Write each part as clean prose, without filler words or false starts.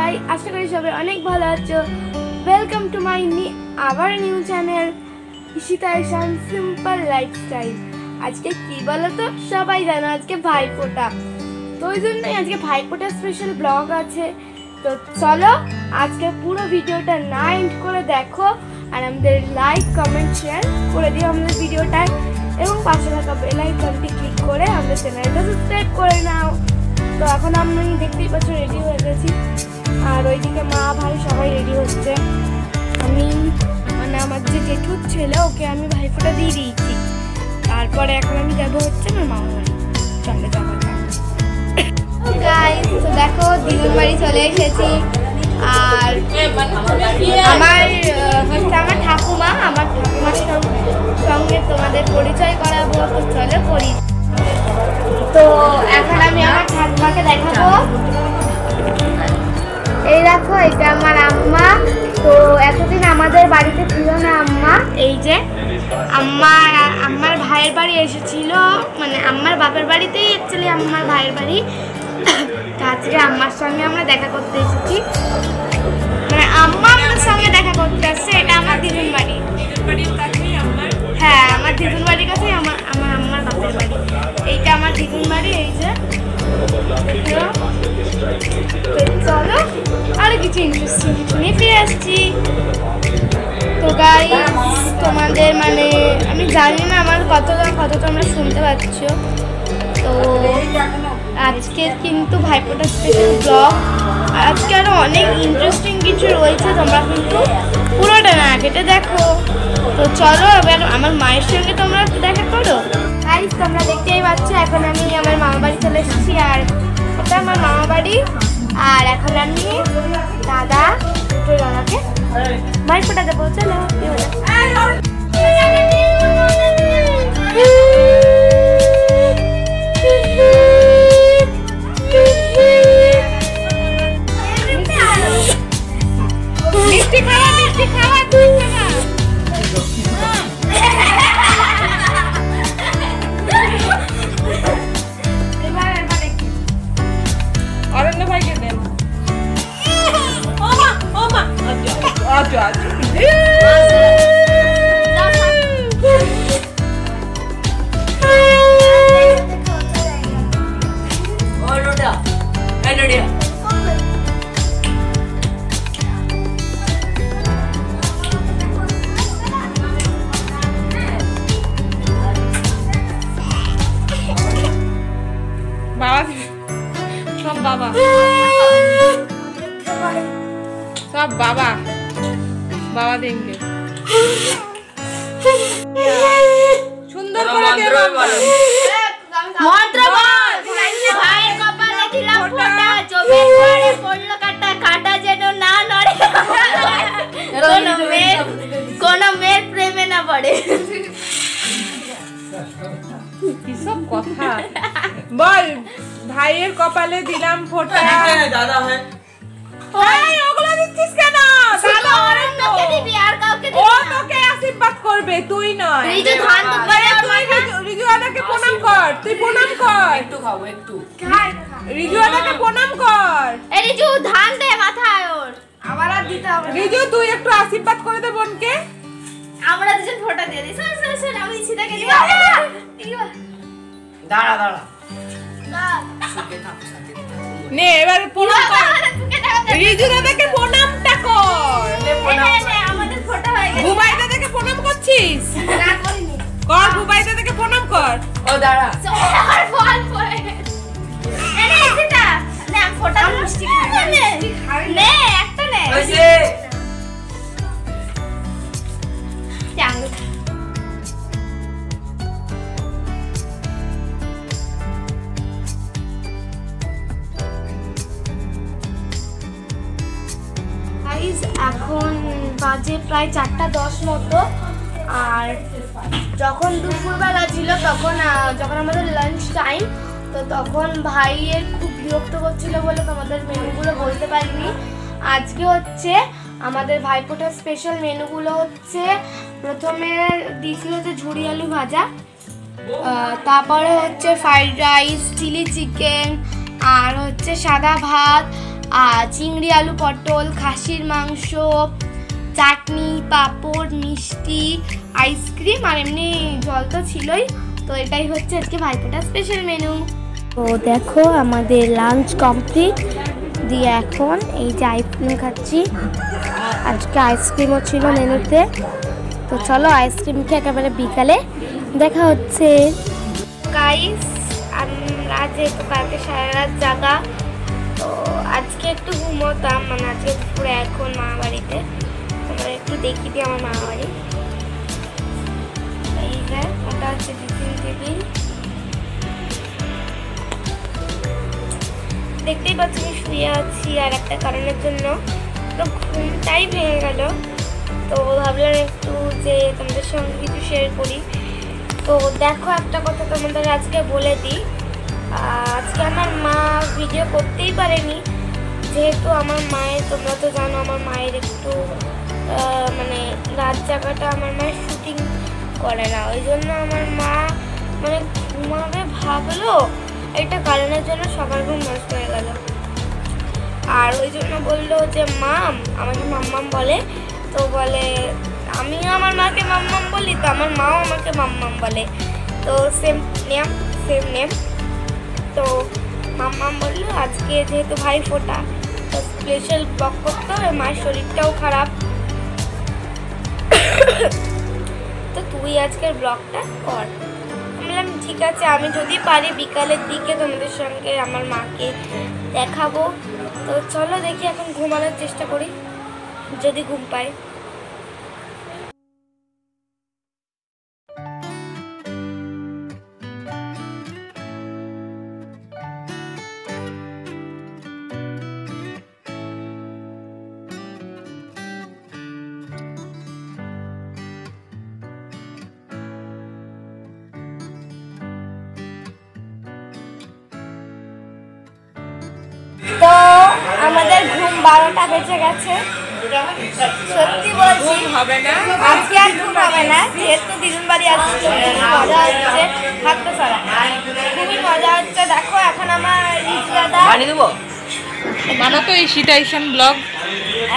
সবাই, আশা করি সবাই অনেক ভালো আছো। Welcome to my new channel Ishita Ishan simple lifestyle. আজকে কি বলো তো, সবাই জানো আজকে ভাইফোঁটা, তো ওই জন্যই আজকে ভাইফোঁটা স্পেশাল ব্লগ আছে। তো চলো আজকে পুরো ভিডিওটা না এন্ড করে দেখো, আর আমাদের লাইক কমেন্ট শেয়ার করে দিও আমাদের ভিডিওটায়, এবং পাশে থাকা বেল আইকনটি ক্লিক করে আমাদের চ্যানেলটা সাবস্ক্রাইব করে নাও। তো এখন আমি দেখতেই পাচ্ছ রেডি হয়ে গেছি, আর ওইদিকে মা ভাই সবাই রেডি হচ্ছে। আমি মানে আমার যে জেঠুর ছেলে, ওকে আমি ভাইফোঁটা দিয়ে দিয়েছি। তারপরে এখন আমি যাবো হচ্ছে আমার মামার বাড়ি। চলে যাবো। তো দেখো দিদুর বাড়ি চলে এসেছি, আর আমার ঠাকুমার সঙ্গে তোমাদের পরিচয় করাবো। তো চলো করি। তো এখন আমি আমার ঠাকুমাকে দেখাবো। এই দেখো, এটা আমার আম্মা। তো এতদিন আমাদের বাড়িতে ছিল না আম্মা। এই যে আম্মার ভাইয়ের বাড়ি এসেছিল, মানে আম্মার বাপের বাড়িতেই অ্যাকচুয়ালি আম্মার ভাইয়ের বাড়ি। আজকে আম্মার সঙ্গে আমরা দেখা করতে এসেছি, মানে আম্মা আমার সঙ্গে দেখা করতে আসছে। এটা আমার দিদুন বাড়ি। হ্যাঁ, আমার দিদুন বাড়ির কাছেই আমার আম্মার বাপের বাড়ি। এইটা আমার দিদুন বাড়ি। এই যে চলো আরো কিছু ইন্টারেস্টিং কিছু নিয়ে ফিরে আসছি। তো গাইস, তোমাদের মানে আমি জানি না আমার কত তোমরা শুনতে পাচ্ছ। তো আজকে কিন্তু ভাইফোঁটা স্পেশাল ব্লগ, আর আজকে আরো অনেক ইন্টারেস্টিং কিছু রয়েছে, তোমরা কিন্তু পুরোটা না কেটে দেখো। তো চলো এবার আমার মায়ের সঙ্গে তোমরা দেখা করো। গাইস, তোমরা দেখতেই পাচ্ছ এখন আমি আমার মামা বাড়ি চলে এসেছি, আর ওটা আমার মামা বাড়ি। আর এখন আমি দাদাকে ভাইফোঁটা দেবো। চলো মিষ্টি খাওয়া অরণ্য ভাইকে দেন। আচ্ছা सब बाबा देंगे। সুন্দর করে দেব মন্ত্র বল। ভাইয়ের কপালে দিলাম ফোঁটা, চোখের পরে পড়লো কাটা, কাটা যেন না নড়ে, কোনো মেয়ের প্রেমে না পড়ে। কিসব কথা বল। ভাইয়ের কপালে দিলাম ফোঁটা। দাদা হয় ওগুলো দিচ্ছিস কেন? দাদা অরণ্যকে দিবি, আর কাউকে দিবি ও না। তোকে আশীর্বাদ করবে, তুই নয়। রিজু ধান দুবারে রিজু দাদাকে প্রণাম কর, তুই প্রণাম কর। একটু খাবো একটু। রিজু দাদাকে প্রণাম কর। এই রিজু ধান দে মাথায় ওর। আবার আর দিতে হবে। রিজু তুই একটু আশীর্বাদ করে দে বোনকে। আমরা দুজন ফোঁটা দিয়ে দিই। শোন আমি সিধাকে দিই। দাঁড়া সুখে থাক। নে এবার প্রণাম কর। রিজু দাদাকে প্রণামটা কর। আমাদের ফোঁটা হয়ে গেছে। বুবাই দাদাকে প্রণাম করছিস? না করিনি। কর, বুবাই দাদাকে প্রণাম কর। ও দাঁড়া। আর ফল পড়ে গেছে। নে সিধা নে ফোঁটা মিষ্টি খাই। নে একটা নে। হইছে চাং। এখন বাজে প্রায় 4:10 মতো, আর যখন দুপুরবেলা ছিল তখন আমাদের লাঞ্চ টাইম, তো তখন ভাইয়ের খুব বিরক্ত করছিল বলে তোমাদের মেনুগুলো বলতে পারিনি। আজকে হচ্ছে আমাদের ভাইফোঁটার স্পেশাল মেনুগুলো হচ্ছে, প্রথমে দিয়েছিল হচ্ছে ঝুড়ি আলু ভাজা, তারপরে হচ্ছে ফ্রাইড রাইস, চিলি চিকেন, আর হচ্ছে সাদা ভাত, চিংড়ি আলু পটল, খাসির মাংস, চাটনি, পাঁপড়, মিষ্টি, আইসক্রিম আর এমনি জল তো ছিলই। তো এটাই হচ্ছে আজকে ভাইফোঁটা স্পেশাল মেনু। তো দেখো আমাদের লাঞ্চ কমপ্লিট দিয়ে এখন এই যে আইসক্রিম খাচ্ছি। আজকে আইসক্রিমও ছিল মেনুতে। তো চলো আইসক্রিম খেয়ে একেবারে বিকালে দেখা হচ্ছে। গাইস আমরা যেহেতু কালকে সারা রাত জাগা, তো আজকে একটু ঘুমোতাম, মানে আজকে দুপুরে এখন মামা বাড়িতে। তোমরা একটু দেখি দিই আমার মামা বাড়ি। এই যে ওটা হচ্ছে টিফিন টেবিল, দেখতেই পাচ্ছি আমি শুয়ে আছি। আর একটা কারণের জন্য তো ঘুমটাই ভেঙে গেল, তো ভাবলাম একটু যে তোমাদের সঙ্গে কিছু শেয়ার করি। তো দেখো একটা কথা তোমাদের আজকে বলে দিই, আজকে আমার মা ভিডিও করতেই পারেনি, যেহেতু আমার মায়ের, তোমরা তো জানো আমার মায়ের একটু মানে রাত জাগাটা আমার মায়ের শুটিং করে না, ওই জন্য আমার মা মানে ঘুমাবে ভাবলো, একটা কারণের জন্য সবার ঘুম নষ্ট হয়ে গেল। আর ওই জন্য বললো যে মাম, আমাকে মাম্মাম বলে, তো বলে আমিও আমার মাকে মাম্মাম বলি, তো আমার মাও আমাকে মাম্মাম বলে, তো সেম নেম। তো মাম্মাম বললো আজকে যেহেতু ভাইফোঁটা, তো স্পেশাল ব্লগ করতে হবে, মায়ের শরীরটাও খারাপ, তো তুই আজকের ব্লগটা কর। বললাম ঠিক আছে, আমি যদি পারি বিকালের দিকে তোমাদের সঙ্গে আমার মাকে দেখাবো। তো চলো দেখি এখন ঘুমানোর চেষ্টা করি, যদি ঘুম পাই। তো আমাদের ঘুম 12টা বেজে গেছে, সত্যি বলছি হবে না আজকে আর ঘুম হবে না, যেহেতু দিদুন বাড়ি আসছে, মজা হচ্ছে, হাতটা সরা খুবই মজা হচ্ছে। দেখো এখন আমার রিচ দাদা মানো তো এই সীতা ঈশান ব্লগ,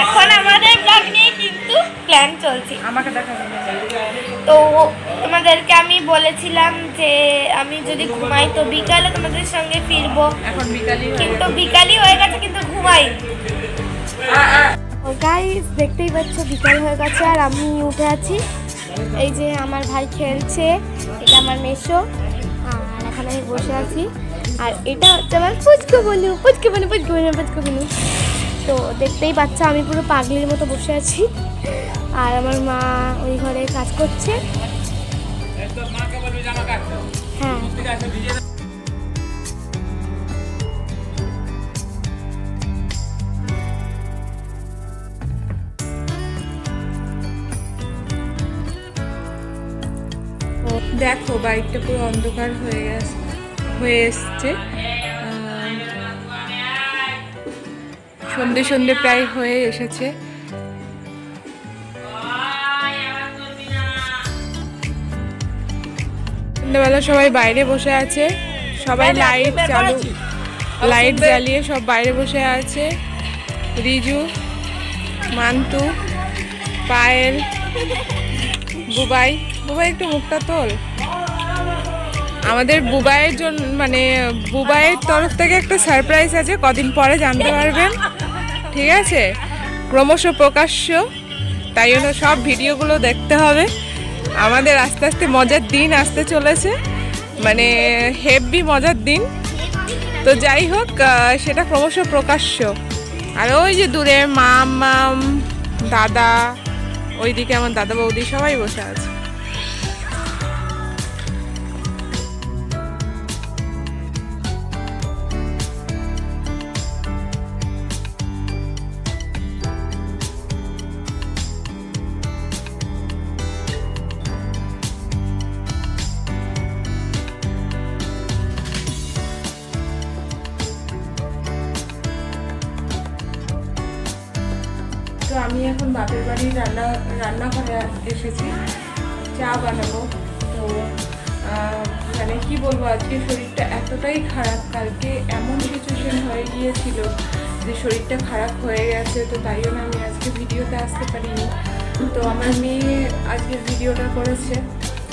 এখন আমাদের ব্লগ নিয়ে কিন্তু প্ল্যান চলছে। আমাকে দেখা তো তোমাদেরকে আমি বলেছিলাম যে আমি যদি ঘুমাই তো বিকালে তোমাদের সঙ্গে ফিরবো, এখন বিকালই কিন্তু বিকালই হয়ে গেছে কিন্তু ঘুমাই। গাইস দেখতেই পাচ্ছ বিকাল হয়ে গেছে আর আমি উঠে আছি। এই যে আমার ভাই খেলছে, এটা আমার মেসো, আর এখন আমি বসে আছি। আর এটা হচ্ছে আমার পুচকু বনু। তো দেখতেই পাচ্ছ আমি পুরো পাগলির মতো বসে আছি, আর আমার মা ওই ঘরে কাজ করছে। হ্যাঁ দেখো বাইকটা পুরো অন্ধকার হয়ে এসছে, সন্ধে প্রায় হয়ে এসেছে। সন্ধ্যেবেলা সবাই বাইরে বসে আছে, সবাই লাইট জ্বালিয়ে সব বাইরে বসে আছে। রিজু, মান্তু, পায়েল, বুবাই একটু মুখটা তোল। আমাদের বুবাইয়ের জন্য, মানে বুবাইয়ের তরফ থেকে একটা সারপ্রাইজ আছে, কদিন পরে জানতে পারবেন, ঠিক আছে? ক্রমশ প্রকাশ্য, তাই জন্য সব ভিডিওগুলো দেখতে হবে। আমাদের আস্তে আস্তে মজার দিন আসতে চলেছে, মানে হেভি মজার দিন। তো যাই হোক, সেটা ক্রমশ প্রকাশ্য। আর ওই যে দূরে মাম, দাদা, ওইদিকে আমার দাদা বৌদি সবাই বসে আছে। তো আমি এখন বাপের বাড়ির রান্নাঘরে এসেছি, চা বানাবো। তো মানে কি বলবো, আজকে শরীরটা এতটাই খারাপ, কালকে এমন সিচুয়েশন হয়ে গিয়েছিল যে শরীরটা খারাপ হয়ে গেছে, তো তাই জন্য আমি আজকে ভিডিওতে আসতে পারিনি। তো আমার মেয়ে আজকের ভিডিওটা করেছে,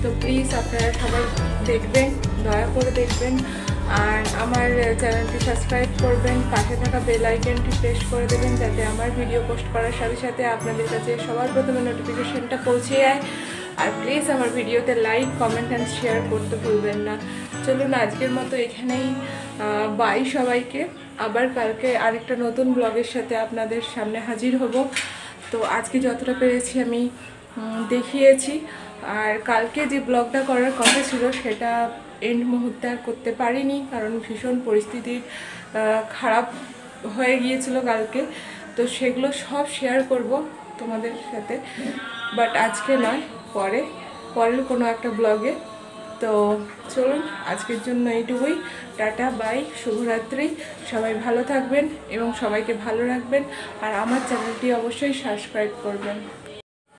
তো প্লিজ আপনারা সবাই দেখবেন, দয়া করে দেখবেন। আর আমার চ্যানেলটি সাবস্ক্রাইব করবেন, পাশে থাকা বেল আইকনটি প্রেস করে দেবেন, যাতে আমার ভিডিও পোস্ট করার সাথে সাথে আপনাদের কাছে সবার প্রথমে নোটিফিকেশনটা পৌঁছে যায়। আর প্লিজ আমার ভিডিওতে লাইক, কমেন্ট অ্যান্ড শেয়ার করতে ভুলবেন না। চলুন আজকের মতো এখানেই বাই সবাইকে। আবার কালকে আরেকটা নতুন ব্লগের সাথে আপনাদের সামনে হাজির হব। তো আজকে যতটা পেরেছি আমি দেখিয়েছি। আর কালকে যে ব্লগটা করার কথা ছিল সেটা এন্ড মুহূর্তে আর করতে পারিনি, কারণ ভীষণ পরিস্থিতি খারাপ হয়ে গিয়েছিল কালকে। তো সেগুলো সব শেয়ার করব তোমাদের সাথে, বাট আজকে নয়, পরের কোনো একটা ব্লগে। তো চলুন আজকের জন্য এইটুকুই। টাটা, বাই, শুভরাত্রি। সবাই ভালো থাকবেন এবং সবাইকে ভালো রাখবেন। আর আমার চ্যানেলটি অবশ্যই সাবস্ক্রাইব করবেন।